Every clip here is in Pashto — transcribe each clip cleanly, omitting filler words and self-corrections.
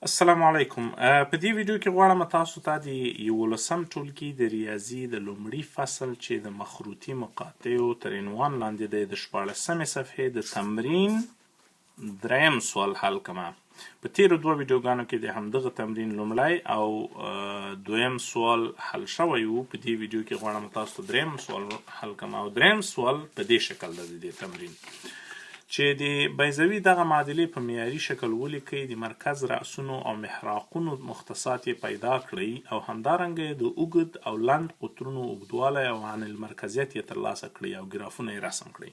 السلام علیکم. په دې ویډیو کې غواړم تاسو ته د دیوولسم ټولګي د ریاضي د لومړي فصل چې د مخروطي مقاطعو تر عنوان لاندې دی د 14مې صفحې د تمرین دریم سوال حل کومه. په تیرو دوه ویډیوګانو کې د همدغه تمرین لومړی او دویم سوال حل شوی و. په دې ویډیو کې غواړم تاسو ته دریم سوال حل کوم او دریم سوال په دې شکل دی د تمرین چې د بیضوي دغه معادلې په معیاري شکل ولیکئ، د مرکز رأسونو او محراقونو مختصات یې پیدا کړئ او همدارنګه د اوږد او لنډ قطرونو اوږدوالی او عن المرکزیت یې ترلاسه کړئ او ګرافونه یې رسم کړئ.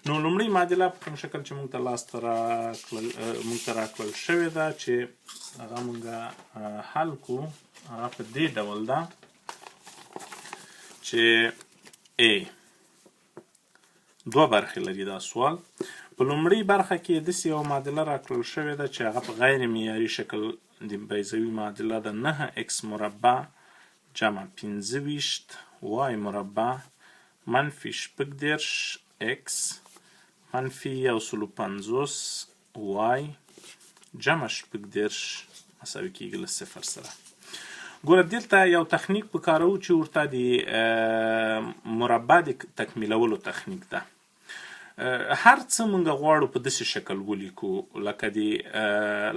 نو لومړۍ معادله په کوم شکل چې موږ ته لاسته راکړل شوې ده چې هغه موږ حل کړو، هغه په دې ډول ده چې دوه برخې لري دا سوال. په لومړۍ برخه کې داسې یوه معادله راکړل شوې ده چې هغه په غیر معیاري شکل د بیضوي معادله ده 9x مربع جمع 25 y مربع منفي 18x منفي 150 y جمع 18 مساوي کېږي له صفر سره. ګوره دلته یو تخنیک پکاروو چې ورته د مربع د تکمیلولو تخنیک ده. هر څه موږ غواړو په داسې شکل ولیکو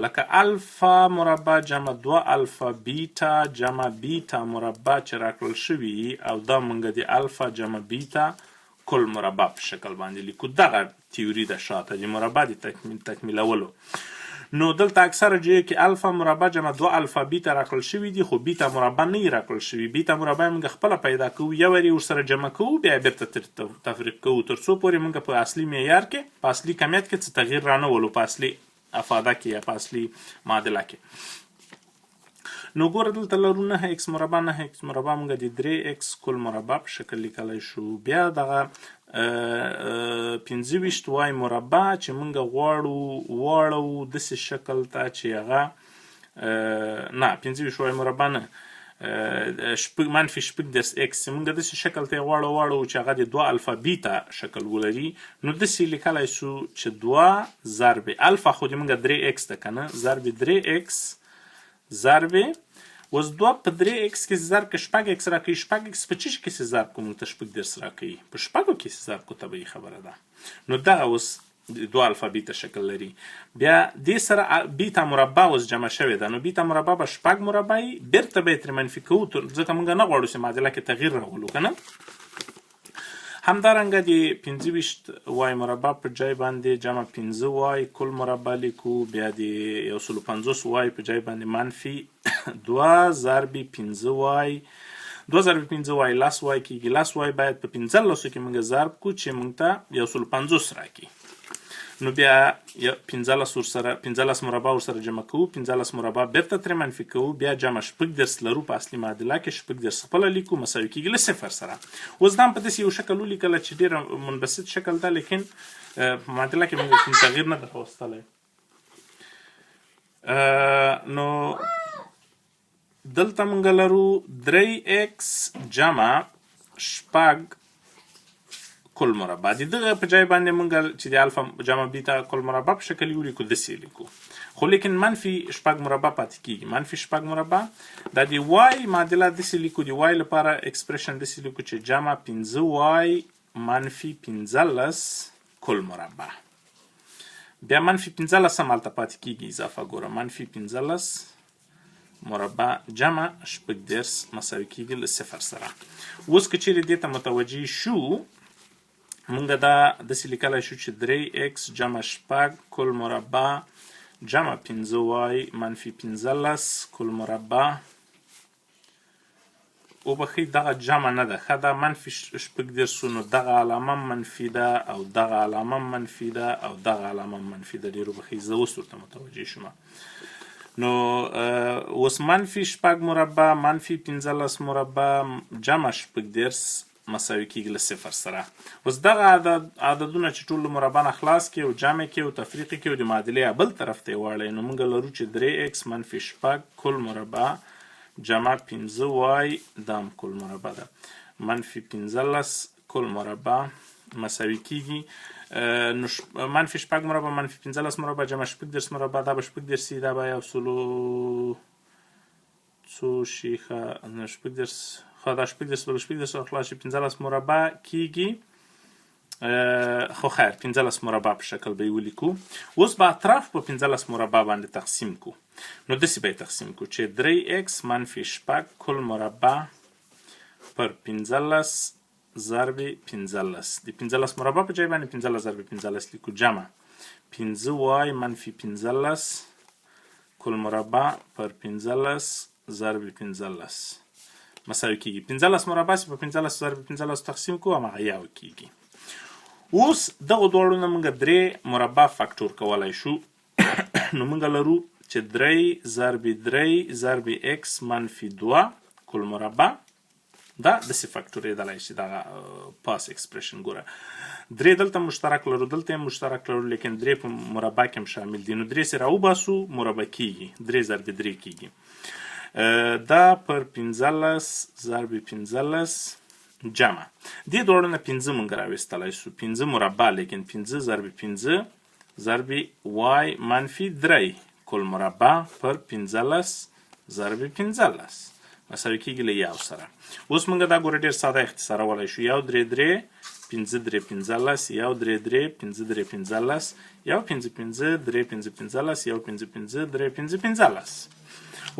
لکه الفا مربع جمع 2 الفا بیتا جمع بیتا مربع چې راکړل شوي او دا موږ د الفا جمع بیتا کل مربع په شکل باندې لیکو. دغه تیوري ده شاته د مربع د تکمیلولو. نو دلته اکثره جایو کې الفا مربع جمع 2 الفا بیتا راکړل شوي دي، خو بیتا مربع نه راکړل شوي. بیتا مربع موږ خپله پیدا کوو، یو وارې ورسره جمع کوو، بیا بیرته تفریق کوو تر څو پورې موږ په اصلي معیار کې، په اصلي کمیت کې څه تغییر رانه ولو، په اصلي افاده کې یا په اصلي معادله کې. نو ګوره دلته لرو 9x مربع 9x مربع موږ د 3x کل مربع په شکل لیکلی شو. بیا دغه 25 y مربع چې موږ غواړو داسې شکل ته چې هغه نه 25 y مربع نه منفي 18x چې موږ داسې شکل ته یې غواړو چې هغه د 2 الفا بیتا شکل ولري. نو داسې لیکلی شو چې 2 ضرب الفا خو د موږ 3x ده که نه، ضرب 3x ضرب اوس 2 په 3x کې ضرب که 6x راکوي، 6x په چی کې سې ضرب کوو؟ موږ ته 18 راکوي، په 6 کې سې ضرب کوو، طبیعي خبره ده. نو دغه اوس 2 الفا بیتا شکل لري. بیا دې سره بیتا مربع اوس جمع شوې ده، نو بیتا مربع به 6 مربع وي، بیرته به یې ترې منفي کوو ځکه موږ نه غواړو چې معادله کې تغییر راولو که نه. همدارنګه د 25 y مربع په ځای باندې جمع 15 y کل مربع لیکو. بیا د 150 y په ځای باندې منفي 2 ضرب 15 y 2 ضرب 15 y لس y کېږي. لس y باید په 15 کې موږ ضرب کړو چې موږ ته 150 راکړي. نو بیا 15 مربع ورسره جمع کوو، 15 مربع بیرته ترې منفي کوو، بیا جمع 18 لرو په اصلي معادله کې، 18 خپله لیکو مساوي کېږي له صفر سره. اوس دا هم په داسې یو شکل ولیکله چې ډېره منبسط شکل ده، لیکن په معادله کې موږ کوم تغییر نه ده راوستلی. نو دلته موږ لرو 3x جمع 6 کل مربع. د دغه په ځای باندې موږ چې د الفا جمع بیتا کل مربع په شکل ولیکو، داسې لیکو، خو لیکن منفي 6 مربع پاتې کېږي. منفي 6 مربع دا د وای معادله داسې لیکو، د وای لپاره اکسپریشن داسې لیکو چې جمع 15 منفي 15 کل مربع. بیا منفي 15 هم هلته پاتې کېږي اضافه. ګوره منفي 15 مربع جمع 18 مساوي کېږي له صفر سره. اوس که چیرې دې ته متوجه شو، مونږ دا داسې لیکلی شو چې 3x جمع 6 کل مربع جمع 15y منفي 15 کل مربع. وبخښئ دغه جمع نه ده، ښه دا منفي 18 نو دغه علامه منفي ده او دغه علامه منفي ده او دغه علامه منفي ده. ډېر وبخښئ زه اوس ورته متوجه شوم. نو اوس منفي 6 مربع منفي 15 مربع جمع 18 مساوي کېږي له صفر سره. اوس دغه عددونه چې ټول له مربع نه خلاص کړي او جمع کړي او تفریق کړي او د معادلې بل طرف ته یې واړوي، نو موږ لرو چې 3x منفي 6 کل مربع جمع 15y دا هم کل مربع ده منفي 15 کل مربع مساوي کیږي منفي شپږ مربع منفي 15 مربع جمع شپږ دېرش مربع دا به شپږ دېرش سي دا به 100 څو شي شپږ دېرش دا شپږ دېرش بل شپږ دېرش خلاص شي 15 مربع کیږي خو خیر 15 مربع په شکل به یې ولیکو. اوس به اطراف په 15 مربع باندې تقسیم کو. نو داسې به یې تقسیم کو چې 3x منفي شپږ کل مربع پر 15 ضرب 15 د 15 مربع په ځای باندې 15 ضرب 15 لیکو جمع 5y منفي 15 کل مربع پر 15 ضرب 15 مساوي کیږي 15 مربع چې په 15 ضرب 15 تقسیم کو هماغه یو کیږي. اوس دغه دواړو نه موږ 3 مربع فاکتور کولی شو نو موږ لرو چې 3 ضرب 3 ضرب x منفي 2 کل مربع دا داسې فاکتورېدلی شي دغه پاس اکسپریشن ګوره 3 دلته مشترک لرو دلته هم مشترک لرو لیکن 3 په مربع کې هم شامل دي نو 3 سره وباسو مربع کیږي 3 ضرب 3 کیږي دا پر 15 ضرب 15 جمع دې دواړو نه 15 موږ راویستلی سو 15 مربع لیکن 15 ضرب 15 ضرب y منفي 3 کل مربع پر 15 ضرب 15 مساوي کیږي له یو سره. اوس موږ دا ګوره ډېر ساده اختصارولی شو 1 3 3 5 3 15 1 3 3 5 3 15 1 5 5 3 5 15 1 5 5 3 5 15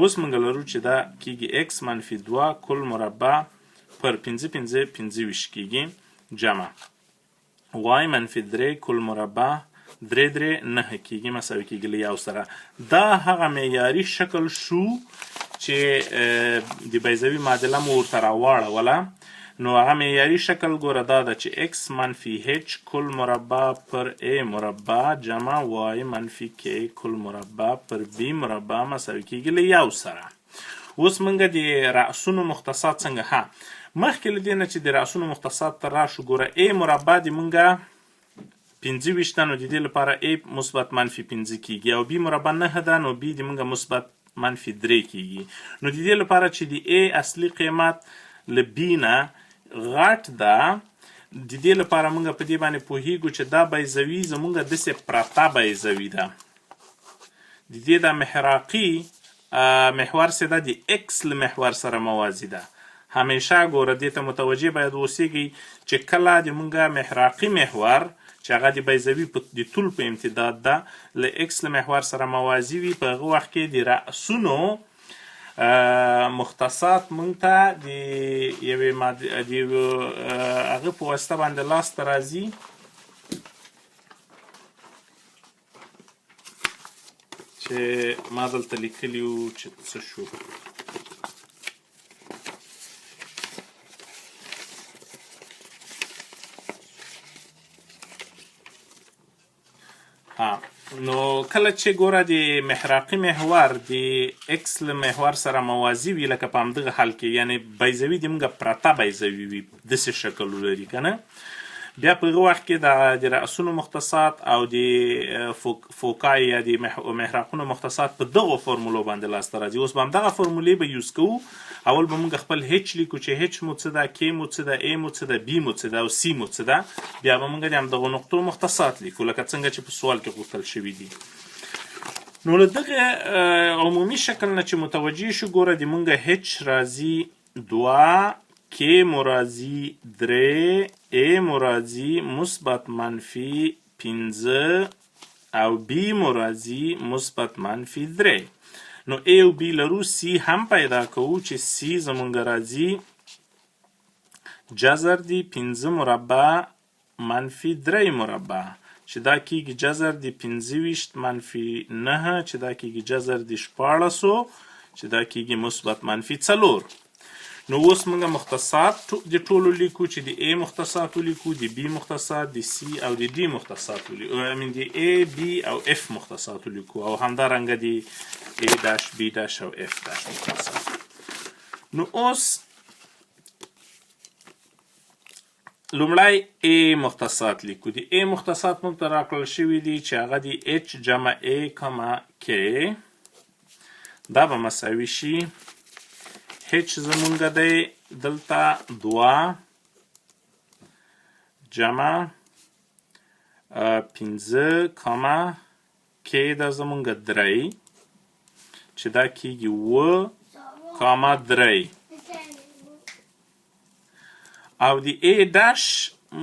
اوس موږ لرو چې دا کیږي x منفي 2 کل مربع پر 5 5 25 کیږي جمع y منفي 3 کل مربع 3 3 9 کیږي مساوي کیږي له یو سره. دا هغه معیاري شکل شو چې د بیضوي معادله مو ورته راواړوله نو هغه معیاري شکل ګوره دا ده چې x منفي h کل مربع پر a مربع جمع y منفي k کل مربع پر b مربع مساوي کیږي له یو سره. اوس موږ د رأسونو مختصات څنګه مخکې له دې نه چې د رأسونو مختصات ته راشو ګوره a مربع د موږ 25 ده نو د دې لپاره a مثبت منفي 15 کیږي او b مربع 9 ده نو b د موږ مثبت منفي 3 کیږي نو د دې لپاره چې د a اصلي قیمت له b نه غټ ده د دې لپاره موږ په دې باندې پوهیږو چې دا بیضوي زموږ داسې پرته بیضوي ده د دې دا محراقي محور څه ده د x له محور سره موازي ده. همیشه ګوره دې ته متوجه باید اوسیږي چې کله د موږ محراقي محور چې هغه د بیضوي د طول په امتداد ده له x له محور سره موازي وي په هغه وخت کې د رأسونو مختصات موږ ته د یوې هغه په واسطه باندې لاسته راځي چې ما دلته لیکلي وو چې څه شو نو کله چې ګوره د محراقي محور د x له محور سره موازي وي لکه په همدغه حال کې یعنی بیضوي د موږ پرته بیضوي وي داسې شکل ولري که نه بیا په هغه وخت کې د رأسونو مختصات او د فوکای یا د محراقونو مختصات په دغو فرمولو باندې لاسته راځي. اوس به همدغه فرمولې به یوز کوو. اول به موږ خپل هچ لیکو چې هچ مو څه ده k مو څه ده a مو څه ده b مو څه ده او c مو څه ده بیا به موږ د همدغو نقطو مختصات لیکو لکه څنګه چې په سوال کې غوښتل شوي دي. نو له دغه عمومي شکل نه چې متوجه شو ګوره د موږ هچ راځي 2 k مرازی 3 a مرازی مثبت منفی 15 او b مرازی مثبت منفی 3 نو a او b لرو c هم پیدا کوو چې c زمونږ راځي جذر دی 15 مربع منفی 3 مربع چې دا کیږي جذر دی 15 منفی 9 چې دا کیږي جذر دی 14 چې دا کیږي مثبت منفی 4. نو اوس موږ مختصات د ټولو لیکو چې د a مختصات ولیکو د b مختصات د c او د d مختصات ولیکو د a b او f مختصات ولیکو او همدارنګه د a داش b داش او f داش مختصات. نو اوس لومړی a مختصات لیکو. د a مختصات موږ ته راکړل شوي دي چې هغه د h جمع a k دا به مساوي شي h زمونږ دی دلته 2 جمع 5 کاما کې دا زمونږ 3 چې دا کېږي 7 کاما 3 او د A داش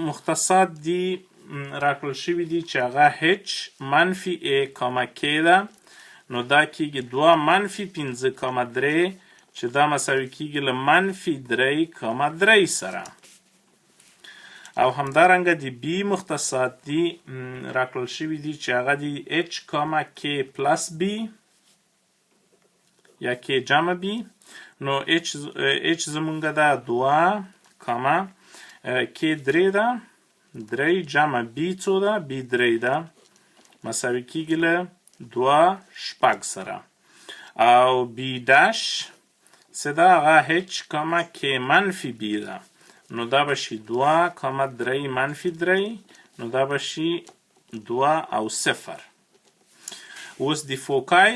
مختصات دي راکړل شوي دي چې هغه H منفي A کاما K ده نو دا کېږي 2 منفي 5 کاما 3 چې دا مساوي کېږي له منفي 3 کاما 3 سره او همدارنګه د B مختصات دي راکړل شوي دي چې هغه دي H کاما K پلس B یا K جمع B نو H زمونږ ده 2 کاما K 3 ده 3 جمع B څو ده B 3 ده مساوي کېږي له 2 شپږ سره او B داش څه ده هغه H کاما K منفي B ده نو دا به شي 2 کاما 3 منفي 3 نو دا به شي 2 او 0 اوس د فوکای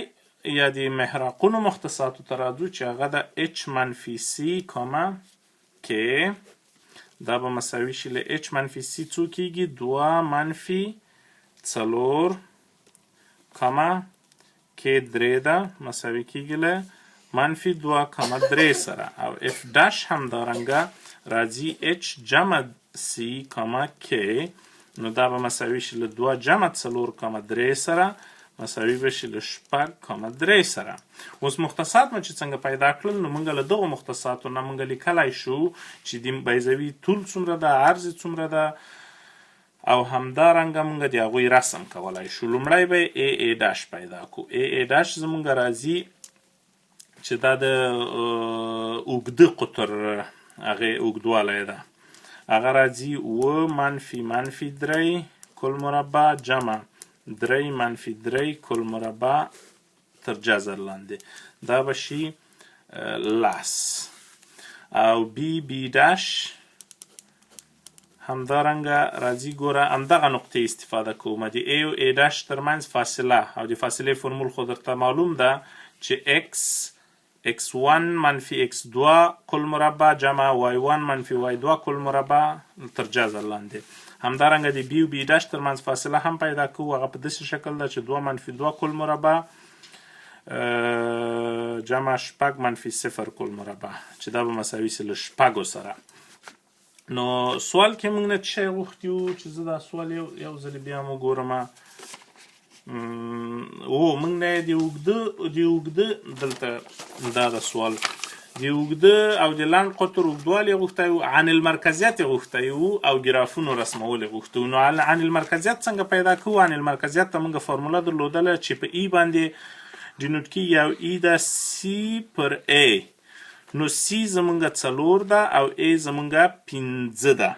یا د محراقونو مختصاتو ته راځو چې هغه د H منفي C کاما K دا به مساوي شي له H منفي C څو کېږي 2 منفي 4 کاما K 3 ده مساوي کېږي له منفي 2 کاما 3 سره او F داش همدارنګه راځي H جمع C کاما K نو دا به مساوي شي له 2 جمع 4 کاما 3 سره مساوي به شي له 6 کاما 3 سره اوس مختصات مو چې څنګه پیدا کړل نو موږ له دغو مختصاتو نه موږ لیکلی شو چې د بیضوي طول څومره ده عرض څومره ده او همدارنګه موږ د هغوی رسم کولی شو لومړی به A داش پیدا کړو A داش زموږ راځي چې دا د اوږده قطر هغې اوږدوالی ده هغه راځي 7 منفي 3 کل مربع جمع 3 منفي 3 کل مربع تر جذر لاندې دا به شي 10 او B داش همدارنګه راځي ګوره همدغه نقطې استفاده کوم د A او A داش ترمنځ فاصله او د فاصلې فرمول خو درته معلوم ده چې x1 منفي x2 کل مربع جمع y1 منفي y2 کل مربع تر جذر لاندې همدارنګه د B او B داش ترمنځ فاصله هم پیدا کوو هغه په داسې شکل ده چې 2 منفي 2 کل مربع جمع 6 منفي 0 کل مربع چې دا به مساوي سي له 6 سره نو سوال کې موږ نه څه شی غوښتي وو چې زه دا سوال یو ځل بیا هم وګورم موږ نه د اوږده دلته دا د سوال د اوږده او د لنډ قطر اوږدوالی غوښتی وو عن المرکزیت یې غوښتی وو او ګرافونو رسمول یې غوښتی وو نو عن المرکزیت څنګه پیدا کوو عن المرکزیت ته موږ فارموله درلودله چې په ای باندې ډینوټ کېږي او ای ده سی پر ای نو سی زمونږ 4 ده او ای زمونږ 5 ده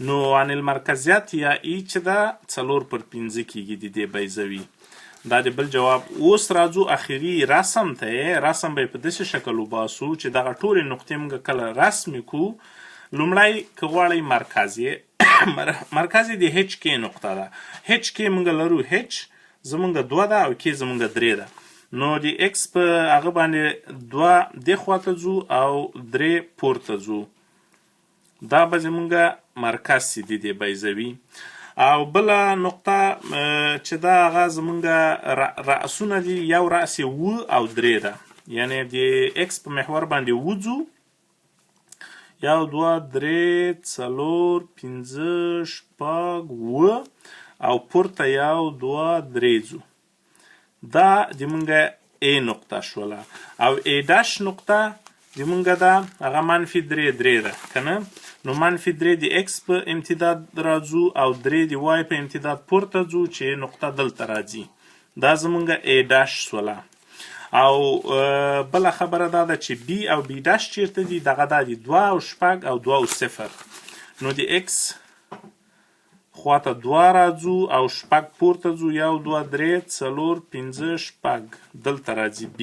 نو عن المرکزیت یا ای چې ده 4 پر 5 کېږي د دې بیضوي دا د بل جواب اوس راځو اخري رسم ته رسم به په داسې شکل وباسو چې دغه ټولې نقطې موږ کله رسم کړو لومړی که غواړئ مرکز یې د هچ کې نقطه ده هچ کې موږ لرو هچ زمونږ 2 ده او کې زمونږ 3 ده نو د x په هغه باندې 2 دې خواته ځو او 3 پورته ځو دا به زمونږ مرکز سي د دې بیضوي او بله نقطه چې دا هغه زمونږ رأسونه دي یو رأس یې 7 او 3 ده یعنی د x په محور باندې وځو 1 2 3 4 5 6 7 او پورته 1 2 3 ځو دا د مونږ A نقطه شوله او A داش نقطه د مونږ ده هغه منفي 3 ده کنه نو منفي 3 د x په امتداد راځو او 3 د y په امتداد پورته ځو چې نقطه دلته راځي دا زمونږ A داش شوله او بله خبره دا ده چې B او B داش چیرته دي دغه دا دي 2 او 6 او 2 او 0 نو د x خواته 2 راځو او 6 پورته ځو 1 2 3 4 5 6 دلته راځي B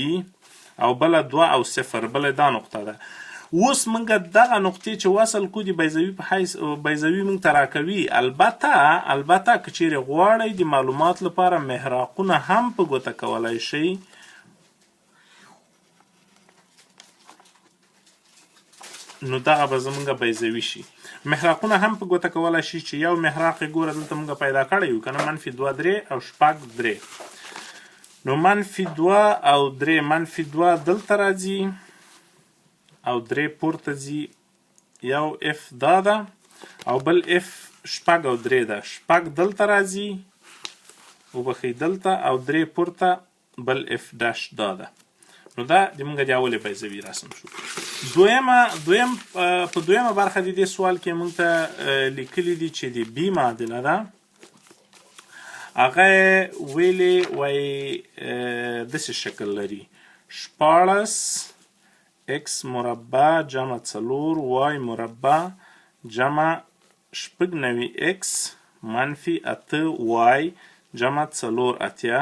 او بله 2 او 0 بله دا نقطه ده اوس موږ دغه نقطې چې وصل کو د بیضوي په حیث بیضوي موږ ته راکوي البته که چیرې غواړئ د معلومات لپاره محراقونه هم په ګوته کولی شئ نو دغه به زمونږ بیضوي شي. محراقونه هم په ګوته کولی شي چې یو محراق یې ګوره دلته مونږ پیدا کړی یو که نه -2 3 او شپږ 3. نو -2 او 3 -2 دلته راځي او 3 پورته ځي. یو اف دا ده او بل اف شپږ او 3 ده. شپږ دلته راځي وبخښئ دلته او 3 پورته بل اف داش دا ده. نو دا د مونږ د اولې بیضوي رسم شو. په دویمه برخه د دې سوال کې مونږ ته لیکلي دي چې د بي معادله ده هغه ویلې وایي داسې شکل لري 14 x مربع جمع 4 y مربع جمع 9 x منفي 8 y جمع 4 اتیا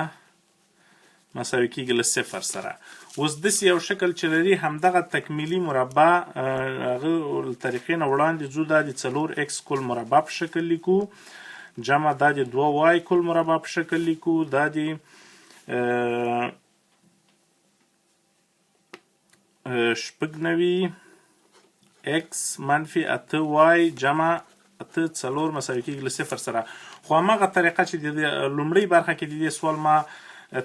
مساوي کېږي له 0 سره. اوس داسې یو شکل چې لري همدغه تکمیلي مربع هغه طریقې نه وړاندې ځو. دا د 4x کل مربع په شکل لیکو جمع دا د 2y کل مربع په شکل لیکو. دا د 9 x منفي 8y جمع 8 4 مساوي کېږي له 0 سره. خو هماغه طریقه چې د لومړۍ برخه کې د دې سوال ما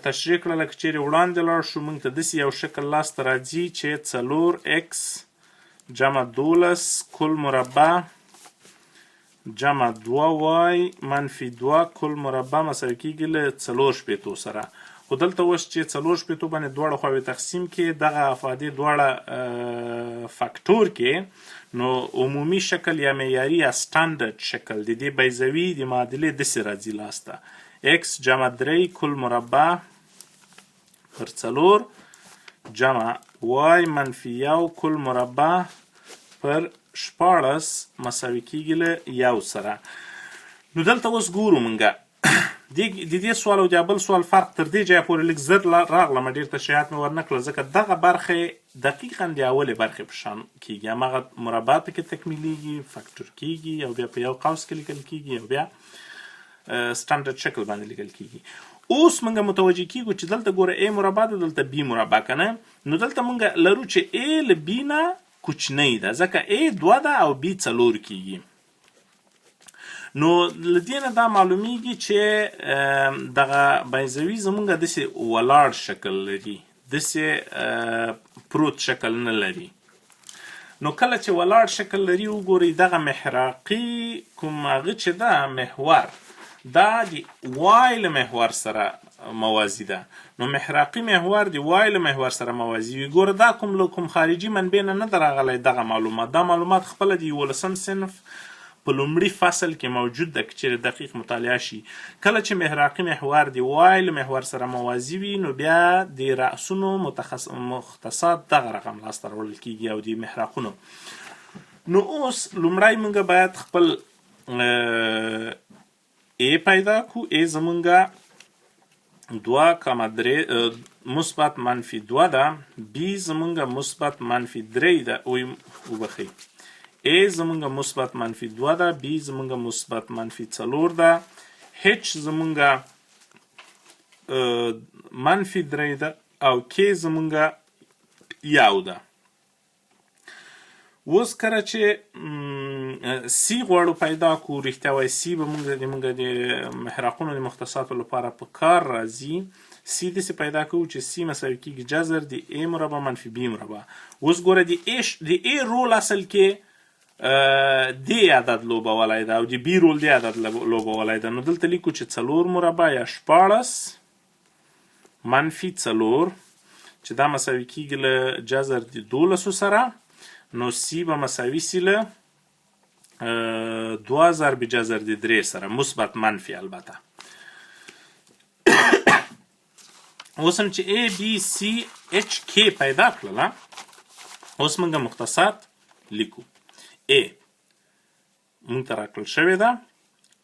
تشریح کړله که چیرې وړاندې لاړ شو موږ ته داسې یو شکل لاسته راځي چې 4x جمع 12 کل مربع جمع 2y منفي 2 کل مربع مساوي کېږي له 4 شپېتو سره. خو دلته اوس چې 4 شپېتو باندې دواړه خواوې تقسیم کې دغه افادې دواړه فاکتور کې نو عمومي شکل یا معیاري یا سټانډرډ شکل د دې بیضوي د معادلې داسې راځي لاسته x جمع 3 کل مربع پر 4 جمع y منفي 1 کل مربع پر 14 مساوي کېږي له 1 سره. نو دلته اوس ګورو مونږه د دې سوال او د بل سوال فرق تر دې ځایه پورې لږ زر راغلم ډېر تشریحات مې ورنه کړل ځکه دغه برخې دقیقا د اولې برخې په شان کېږي. هماغه مربع پکې تکمیلیږي فاکتور کېږي او بیا په یو قوس کې لیکل کېږي او بیا سټانډرډ شکل باندې لیکل کېږي. اوس موږ متوجه کېږو چې دلته ګوره A مربع ده دلته B مربع که نه نو دلته موږ لرو چې A له B نه کوچنۍ ده ځکه A 2 ده او B 4 کېږي. نو له دې نه دا معلومیږي چې دغه بیضوي زموږ داسې ولاړ شکل لري داسې پروت شکل نه لري. نو کله چې ولاړ شکل لري وګورئ دغه محراقي کوم هغه چې ده محور دا د وای له محور سره موازي ده. نو محراقي محور د وای له محور سره موازي وي. ګوره دا کوم خارجي منبع نه ده راغلی دغه معلومات. دا معلومات خپله د 11 صنف په لومړي فصل کې موجود ده که چیرې دقیق مطالعه شي. کله چې محراقي محور د وای له محور سره موازي وي نو بیا د رأسونو مختصات دغه رقم لاسته راوړل کېږي او د محراقونو. نو اوس لومړی موږ باید خپل A پیدا کو. A زمونږ 2,3 مثبت منفي 2 ده. B زمونږ مثبت منفي 3 ده وبخئ A زمونږ مثبت منفي 2 ده. B زمونږ مثبت منفي 4 ده. H زمونږ منفي 3 ده او K زمونږ 1 ده. اوس کله چې C غواړو پیدا کړو رښتیا وایي C به موږ د محراقونو د مختصاتو لپاره په کار راځي. C داسې پیدا کوو چې C مساوي کېږي جذر د A مربع منفي B مربع. اوس ګوره د A رول اصل کې د عدد لوبولی ده او د B رول د عدد لوبولی ده. نو دلته لیکو چې 4 مربع یا 14 منفي 4 چې دا مساوي کېږي له جذر د 12 سره. نو C به مساوي سي له 2 ضرب جذر د 3 سره مثبت منفي البته. اوس هم چې A B C H K پیدا کړله اوس موږ مختصات لیکو. A موږ ته راکړل شوې ده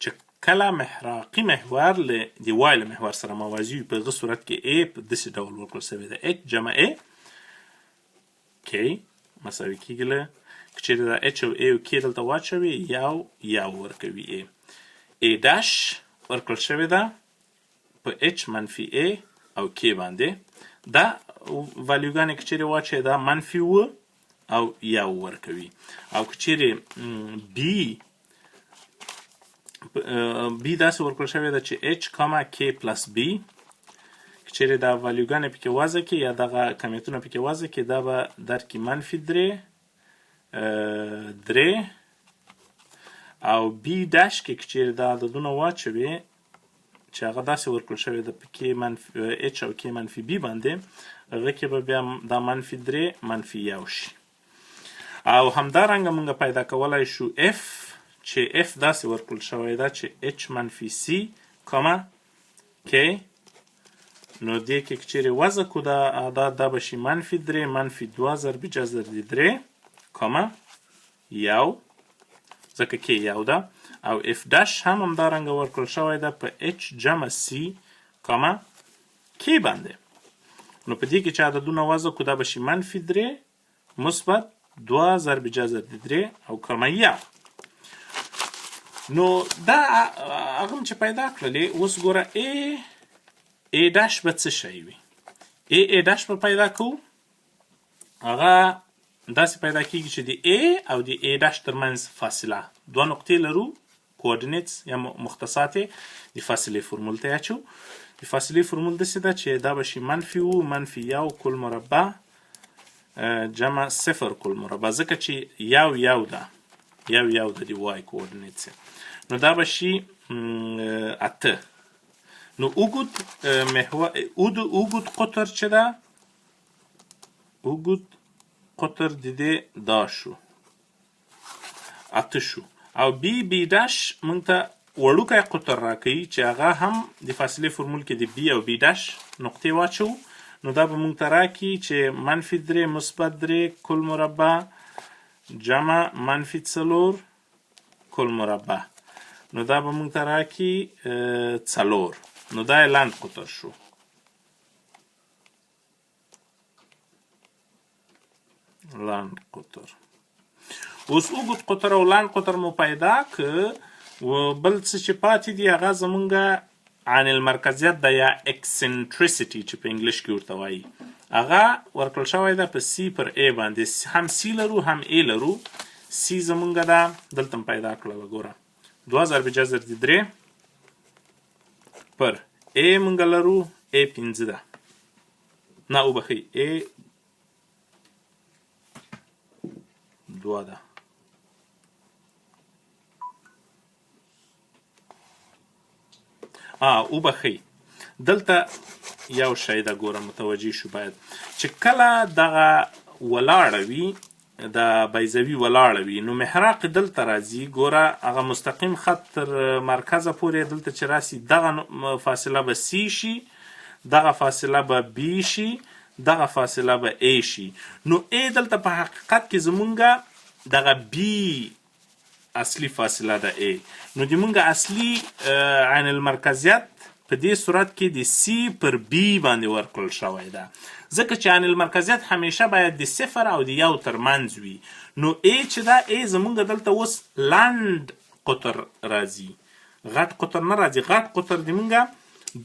چې کله محراقي محور له د وای له محور سره موازي وي په هغه صورت کې A په داسې ډول ورکړل شوې ده H جمع A K مساوي کېږي له که چیرې دا H او A او K دلته واچوي یو ورکوي A داش ورکړل شوې ده په H منفي A او K باندې. دا والیوګانې که چیرې واچوي دا منفي 2 او یو ورکوي. او که چیرې بی داسې ورکړل شوې ده چې h کاما k پلس b، که چیرې دا والیوګانې پکې وضع کړي یا دغه کمیتونه پکې وضع کړي، دا به درکړي -3 3 او بی داش کې که چیرې دا عددونه واچوي چې هغه داسې ورکړل شوی ده په کې h او k منفي b باندې، هغه کې به بیا دا -3 -1 شي. او همدارنګه موږ پیدا کولی شو f چې f داسې ورکړل شوی ده چې h منفي c کاما k، نو دې کې که چیرې وضع کړو دا اعداد، دا به شي -3 -2 ضرب جذر د 3 کاما 1 ځکه k یو ده. او f داش هم همدارنګه ورکړل شوی ده په h جمع c کاما k باندې. نو په دې کې چې عددونه وضع کړو دا به شي -3 مثبت 2 ضرب جذر د 3 او کاما 1. نو دا هغه چې پیدا کړلې، اوس ګوره a داش به څه شی وي؟ a داش به پیدا کوو، هغه داسې پیدا کیږي چې د a او د a داش ترمنځ فاصله، دوه نقطې لرو، کوارډینیټس یا مختصات د فاصلې فرمول ته اچو. د فاصلې فرمول داسې ده چې دا به شي -1 کل مربع جمع 0 کل مربع، ځکه چې یو ده د وای کوارډینیټس، نو دا به شي 8. نو اوږد قطر چې ده، اوږد قطر د دې دا شو 8 شو. او بی داش موږ ته وړوکی قطر راکوي چې هغه هم د فاصلې فرمول کې د بی او بی داش نقطې واچو، نو دا به موږ ته راکړي چې -3 مثبت 3 کل مربع جمع -4 کل مربع، نو دا به موږ ته راکړي 4. نو دا لاند قطر شو. لاند قطر. اوس اوږد قطر او لاند قطر مو پیدا که، بل څه چې پاتې دي هغه زمونږ عن المرکزیت ده یا اکسنټریسیټي چې په انګلیش کې ورته وایي، هغه ورکړل شوی ده په c پر a باندې. هم c لرو هم a لرو. c زمونږ ده دلته م پیدا کړله، وګوره 2 ضرب جذر د 3 پر a مونږ لرو a 5 ده، نه وبخئ a 2 ده. وبخئ دلته یو شی ده، ګوره متوجه شو باید چې کله دغه ولاړه وي، د بیضوي ولاړه وي، نو محراق دلته راځي، ګوره هغه مستقیم خط تر مرکزه پورې دلته چې راسي، دغه فاصله به c شي، دغه فاصله به b شي، دغه فاصله به a شي. نو a دلته په حقیقت کې زمونږه دغه b اصلي فاصله ده a. نو د مونږ اصلي عین المرکزیت په دې صورت کې د c پر b باندې ورکړل شوی ده، ځکه چې عین المرکزیت همیشه باید د 0 او د 1 ترمنځ وي. نو a چې ده a زمونږ دلته اوس لاند قطر راځي، غټ قطر نه راځي. غټ قطر د مونږه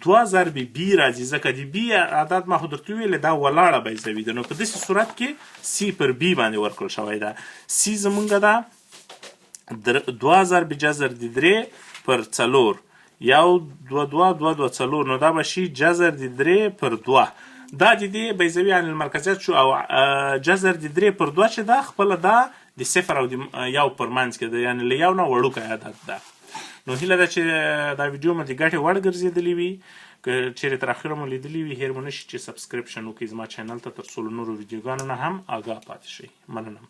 2 ضرب b راځي، ځکه د b عدد ما خو درته ویلې دا ولاړه بیضوي ده. نو په داسې صورت کې c پر b باندې ورکړل شوی ده. c زمونږ ده 2 ضرب جذر د 3 پر 4، 1 2 2 2 2 4، نو دا به شي جذر د 3 پر 2. دا د دې بیضوي عین المرکزیت شو. او جذر د 3 پر 2 چې ده خپله دا د 0 او د 1 پر منځ کې ده، یعنې له 1 نه وړوکی عدد ده. نو هیله ده چې دا ویډیو مو د ګټې وړ ګرځېدلی وي. که چیرې تر اخره مو لیدلی وي، هیر مو نشي چې سبسکرپشن وکړئ زما چینل ته، تر څو له نورو ویډیوګانو نه هم آګاه پاتې شئ. مننه.